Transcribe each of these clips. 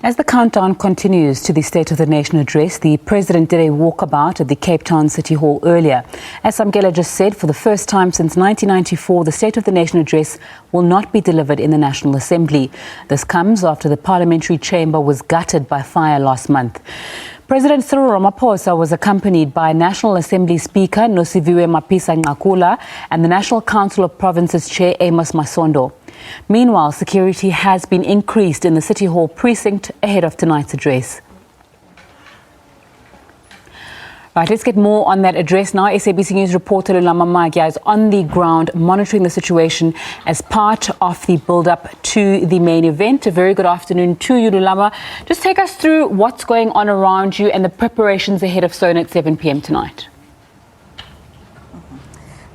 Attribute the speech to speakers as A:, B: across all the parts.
A: As the countdown continues to the State of the Nation address, the President did a walkabout at the Cape Town City Hall earlier. As Samkela just said, for the first time since 1994, the State of the Nation address will not be delivered in the National Assembly. This comes after the parliamentary chamber was gutted by fire last month. President Cyril Ramaphosa was accompanied by National Assembly Speaker Nosiviwe Mapisa-Nqakula and the National Council of Provinces Chair Amos Masondo. Meanwhile, security has been increased in the City Hall precinct ahead of tonight's address. Right, let's get more on that address now. SABC News reporter Lulama Matya is on the ground monitoring the situation as part of the build-up to the main event. A very good afternoon to you, Lulama. Just take us through what's going on around you and the preparations ahead of SONA at 7 p.m. tonight.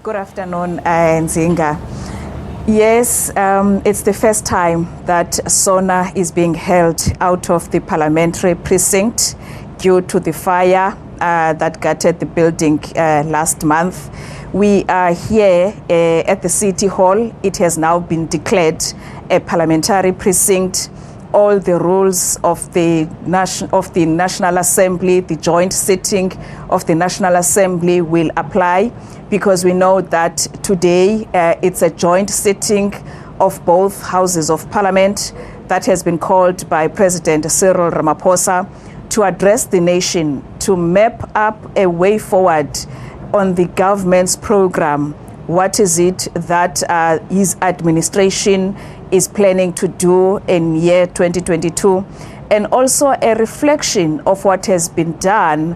B: Good afternoon, Nzinga. Yes, it's the first time that SONA is being held out of the parliamentary precinct due to the fire that gutted the building last month. We are here at the City Hall. It has now been declared a parliamentary precinct. All the rules of the National Assembly, the joint sitting of the National Assembly will apply, because we know that today it's a joint sitting of both houses of parliament that has been called by President Cyril Ramaphosa to address the nation, to map up a way forward on the government's program. What is it that his administration is planning to do in year 2022, and also a reflection of what has been done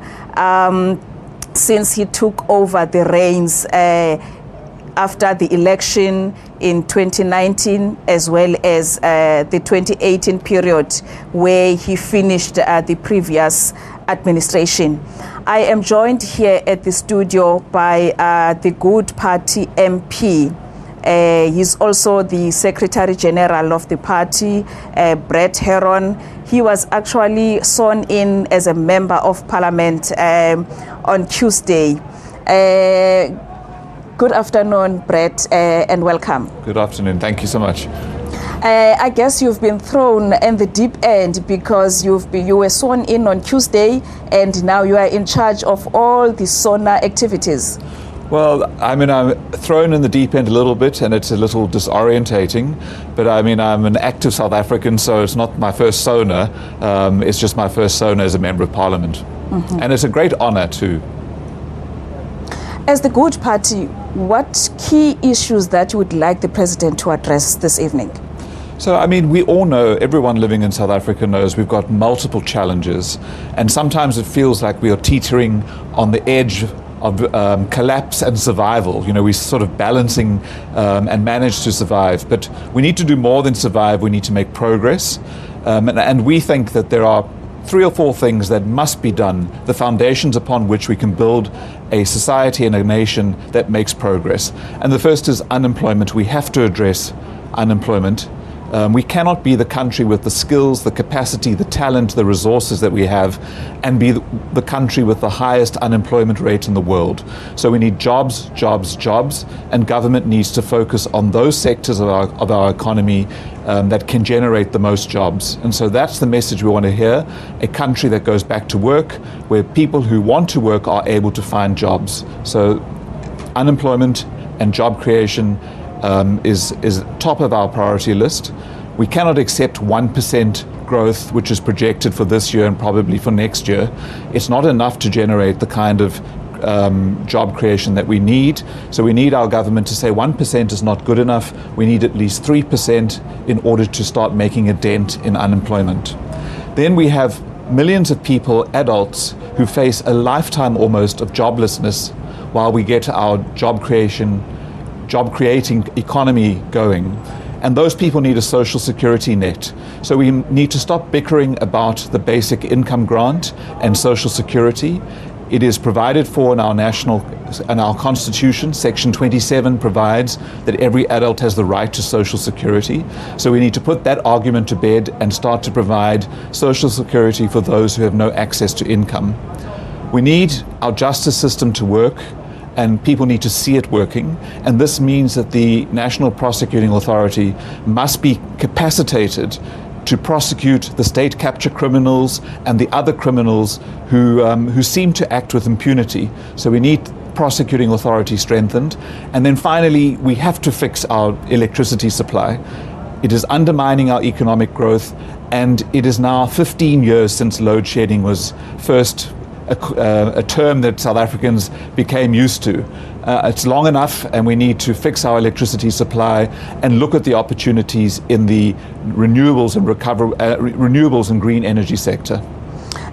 B: since he took over the reins after the election in 2019, as well as the 2018 period where he finished the previous administration. I am joined here at the studio by the Good Party MP. He's also the Secretary General of the party, Brett Herron. He was actually sworn in as a member of parliament on Tuesday. Good afternoon, Brett, and welcome.
C: Good afternoon. Thank you so much.
B: I guess you've been thrown in the deep end because you were sworn in on Tuesday, and now you are in charge of all the SONA activities.
C: Well, I mean, I'm thrown in the deep end a little bit, and it's a little disorientating. But I mean, I'm an active South African, so it's not my first SONA. It's just my first SONA as a member of Parliament. Mm-hmm. And it's a great honor too.
B: As the Good Party, what key issues that you would like the President to address this evening?
C: So, I mean, we all know, everyone living in South Africa knows we've got multiple challenges. And sometimes it feels like we are teetering on the edge of collapse and survival. You know, we're sort of balancing and manage to survive. But we need to do more than survive. We need to make progress. And we think that there are 3 or 4 things that must be done, the foundations upon which we can build a society and a nation that makes progress. And the first is unemployment. We have to address unemployment. We cannot be the country with the skills, the capacity, the talent, the resources that we have, and be the country with the highest unemployment rate in the world. So we need jobs, jobs, jobs, and government needs to focus on those sectors of our economy that can generate the most jobs. And so that's the message we want to hear, a country that goes back to work, where people who want to work are able to find jobs. So unemployment and job creation is top of our priority list. We cannot accept 1% growth, which is projected for this year and probably for next year. It's not enough to generate the kind of job creation that we need. So we need our government to say 1% is not good enough. We need at least 3% in order to start making a dent in unemployment. Then we have millions of people, adults, who face a lifetime almost of joblessness while we get our job creating economy going. And those people need a social security net. So we need to stop bickering about the basic income grant and social security. It is provided for in our Constitution. Section 27 provides that every adult has the right to social security. So we need to put that argument to bed and start to provide social security for those who have no access to income. We need our justice system to work, and people need to see it working. And this means that the National Prosecuting Authority must be capacitated to prosecute the state capture criminals and the other criminals who seem to act with impunity. So we need prosecuting authority strengthened. And then finally, we have to fix our electricity supply. It is undermining our economic growth, and it is now 15 years since load shedding was first a term that South Africans became used to. It's long enough, and we need to fix our electricity supply and look at the opportunities in the renewables and green energy sector.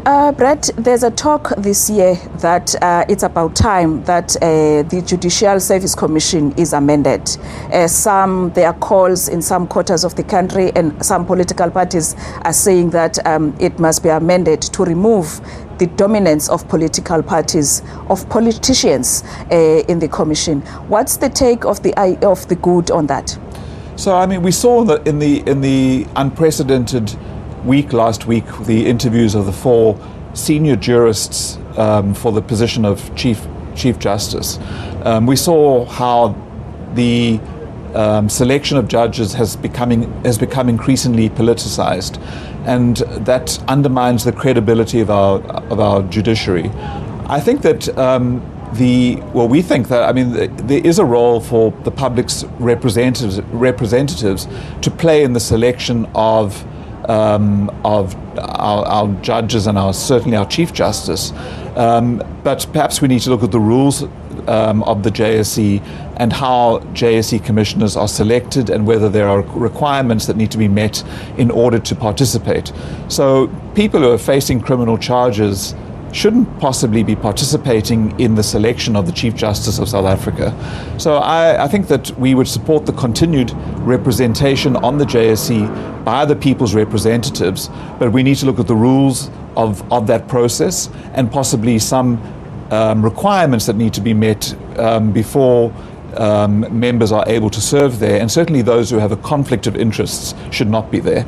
B: Brett, there's a talk this year that it's about time that the Judicial Service Commission is amended. There are calls in some quarters of the country, and some political parties are saying that it must be amended to remove the dominance of political parties, of politicians in the commission. What's the take of the good on that? So, I mean, we saw that in the unprecedented week last week, the interviews of the 4 senior jurists for the position of Chief Justice. We saw how the selection of judges has become increasingly politicized, and that undermines the credibility of our judiciary. I think that we think that, I mean, there is a role for the public's representatives to play in the selection of our judges and certainly our Chief Justice. But perhaps we need to look at the rules of the JSC and how JSC commissioners are selected, and whether there are requirements that need to be met in order to participate. So people who are facing criminal charges shouldn't possibly be participating in the selection of the Chief Justice of South Africa. So I think that we would support the continued representation on the JSC by the people's representatives, but we need to look at the rules of that process, and possibly some requirements that need to be met before members are able to serve there, and certainly those who have a conflict of interests should not be there.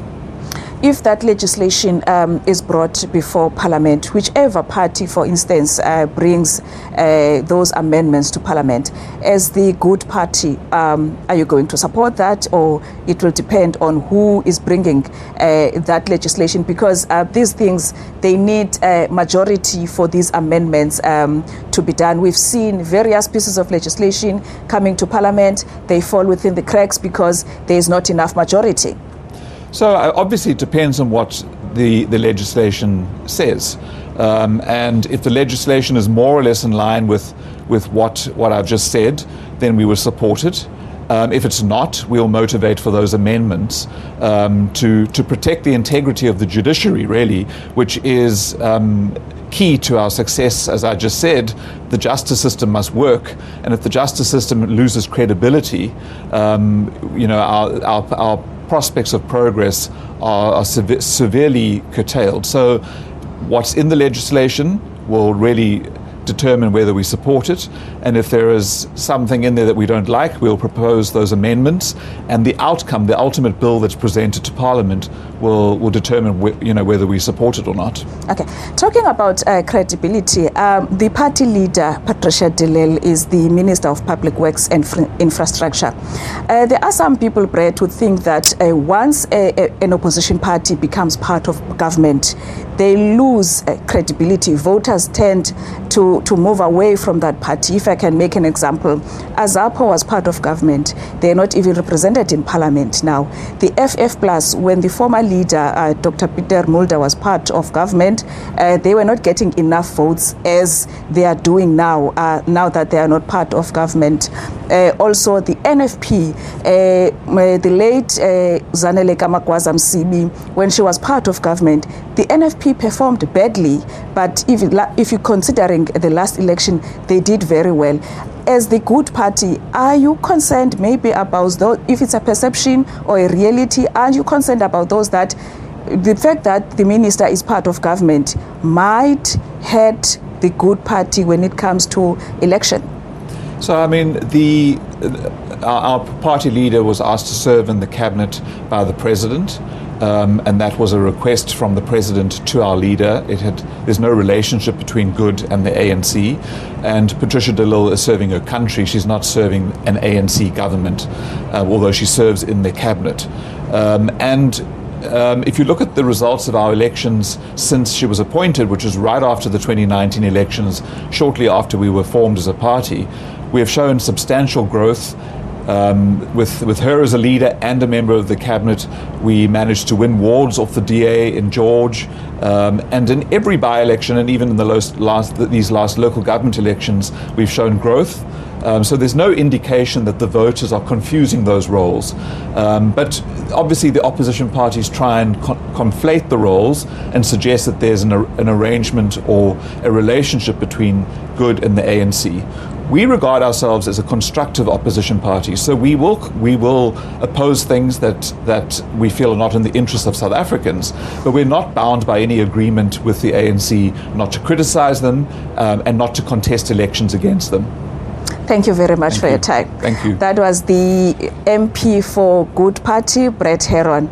B: If that legislation is brought before Parliament, whichever party, for instance, brings those amendments to Parliament, as the good party, are you going to support that, or it will depend on who is bringing that legislation? Because these things, they need a majority for these amendments to be done. We've seen various pieces of legislation coming to Parliament. They fall within the cracks because there is not enough majority. So obviously it depends on what the legislation says. And if the legislation is more or less in line with what I've just said, then we will support it. If it's not, we'll motivate for those amendments to protect the integrity of the judiciary, really, which is key to our success. As I just said, the justice system must work, and if the justice system loses credibility, our prospects of progress are severely curtailed. So what's in the legislation will really determine whether we support it, and if there is something in there that we don't like, we'll propose those amendments, and the outcome, the ultimate bill that's presented to Parliament, will determine whether we support it or not. Okay, talking about credibility, the party leader Patricia de Lille is the Minister of Public Works and Infrastructure. There are some people, Brett, who think that once an opposition party becomes part of government, they lose credibility. Voters tend to move away from that party. If I can make an example, Azapo was part of government. They're not even represented in Parliament now. The FF Plus, when the former leader, Dr. Peter Mulder, was part of government, they were not getting enough votes as they are doing now, now that they are not part of government. Also, the NFP, the late Zanele Kamakwaza Msibi, when she was part of government, the NFP performed badly, but if you're considering the last election, they did very well. As the good party, are you concerned maybe about those, if it's a perception or a reality, are you concerned about those that the fact that the minister is part of government might hurt the good party when it comes to election? So, I mean, our party leader was asked to serve in the cabinet by the president. And that was a request from the president to our leader. There's no relationship between Good and the ANC. And Patricia de Lille is serving her country. She's not serving an ANC government, although she serves in the cabinet. And
C: if you look at the results of our elections since she was appointed, which was right after the 2019 elections, shortly after we were formed as a party, we have shown substantial growth. With her as a leader and a member of the cabinet, we managed to win wards off the DA in George, and in every by-election, and even in these last local government elections, we've shown growth. So there's no indication that the voters are confusing those roles. But obviously the opposition parties try and conflate the roles and suggest that there's an arrangement or a relationship between Good and the ANC. We regard ourselves as a constructive opposition party, so we will oppose things that we feel are not in the interest of South Africans, but we're not bound by any agreement with the ANC not to criticize them and not to contest elections against them.
B: Thank you very much for your time.
C: Thank you.
B: That was the MP for Good Party, Brett Herron.